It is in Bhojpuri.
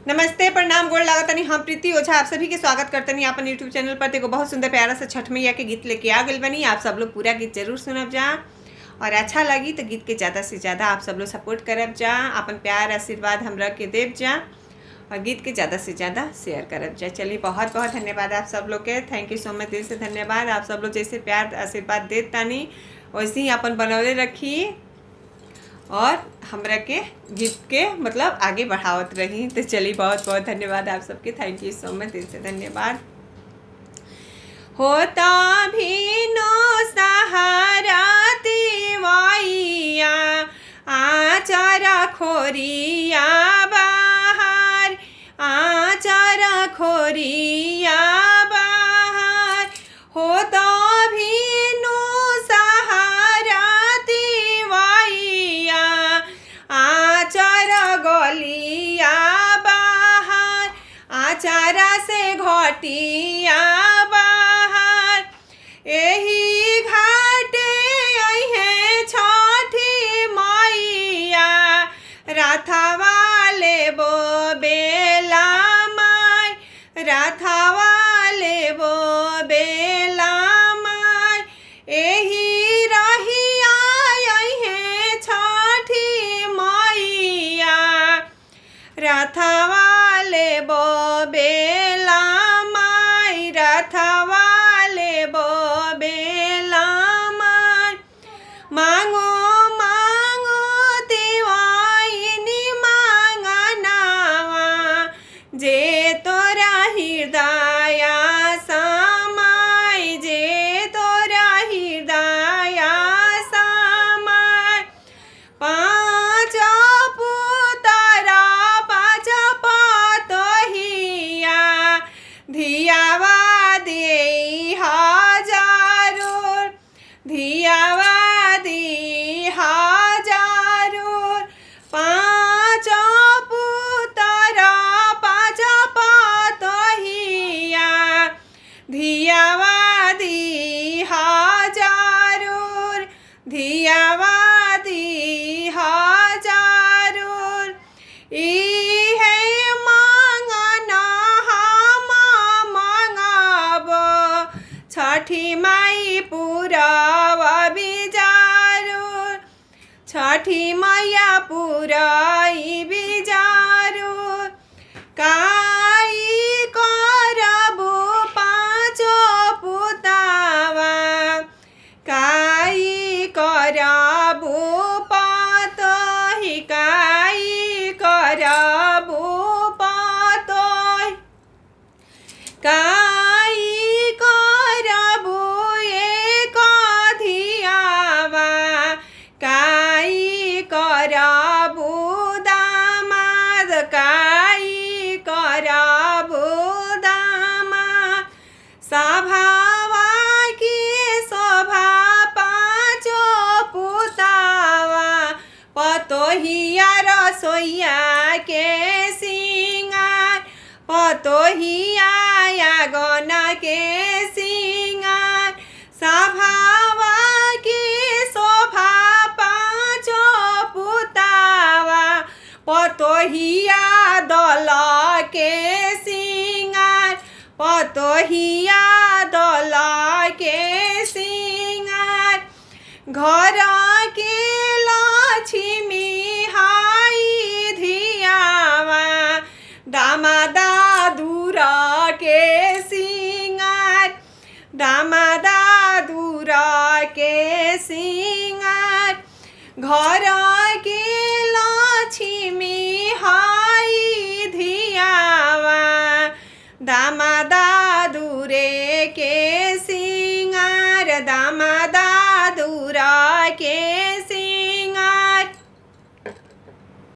नमस्ते प्रणाम गोड़ लागतनी हम प्रीति ओझा आप सभी के स्वागत करतनी अपन यूट्यूब चैनल पर। देखो बहुत सुंदर प्यारा सा छठ मैया के गीत लेके आ गई बनी। आप सब लोग पूरा गीत जरूर सुनब जा और अच्छा लगी तो गीत के ज़्यादा से ज़्यादा आप सब लोग सपोर्ट करब जा, अपन प्यार आशीर्वाद हमरा के देव जा और गीत के ज़्यादा से ज़्यादा शेयर करब जा। चलिए बहुत बहुत धन्यवाद आप सब लोग के, थैंक यू सो मच, दिल से धन्यवाद। आप सब लोग जैसे प्यार आशीर्वाद देत तानी वैसे ही अपन बनौले रखी और हमरा के गीत के मतलब आगे बढ़ावत रही। तो चलिए बहुत बहुत धन्यवाद आप सबके, थैंक यू सो मच, दिल से धन्यवाद। होता भी नो सहारा दिवाइया आचारा खोरिया बाहर, आचारा खोरिया बाहर। होता भी नो सहारा दिवाइया आचारा गलिया बाहर, आचारा से घटिया बाहर। एही घाटे अइहे छठी मैया राथवा लेबो बेला माय, राथवा लेबो बेला माय। एही रहिया अइहे छठी मैया राथवा लेबो बेला माय, राथवा लेबो बेला माय। मांगो मांगो दिवाइनी मांगनावा जे तोरा हृदय समाय, जे तोरा हृदय समाय। पाँच पुतरा पाँच पतोहिया धियावा देई हजारों, धियावा देई हजारों। पाँच पुतरा पाँच पतोहिया धियावा देई हजारों, धियावा देई हजारों। इहे मांगना हम मांगबो छठी माई पुरब बिजारो, छठी मैया पुरई बिजारो। काई करबो पाँचो पुतावा, काई करबो पतोही, काई करबो पतोही। काई करबो एक धियावा, काई करबो दामाद, काई करबो दामाद। सभावा की शोभा पाँचो पुतावा, पतोहिया रसोइया के सिंगार, पतोहिया आंगन के सिंगार। सभावा की शोभा पाँचो पुतावा, पतोहिया दल के सिंगार, पतोहिया दल के सिंगार। घर के लक्ष्मी हाई धियावा दामादा दूर के सिंगार, दामादा दूर के सिंगार। घर के लक्ष्मी हाई धियावा दामादा दूरे के सिंगार, दामादा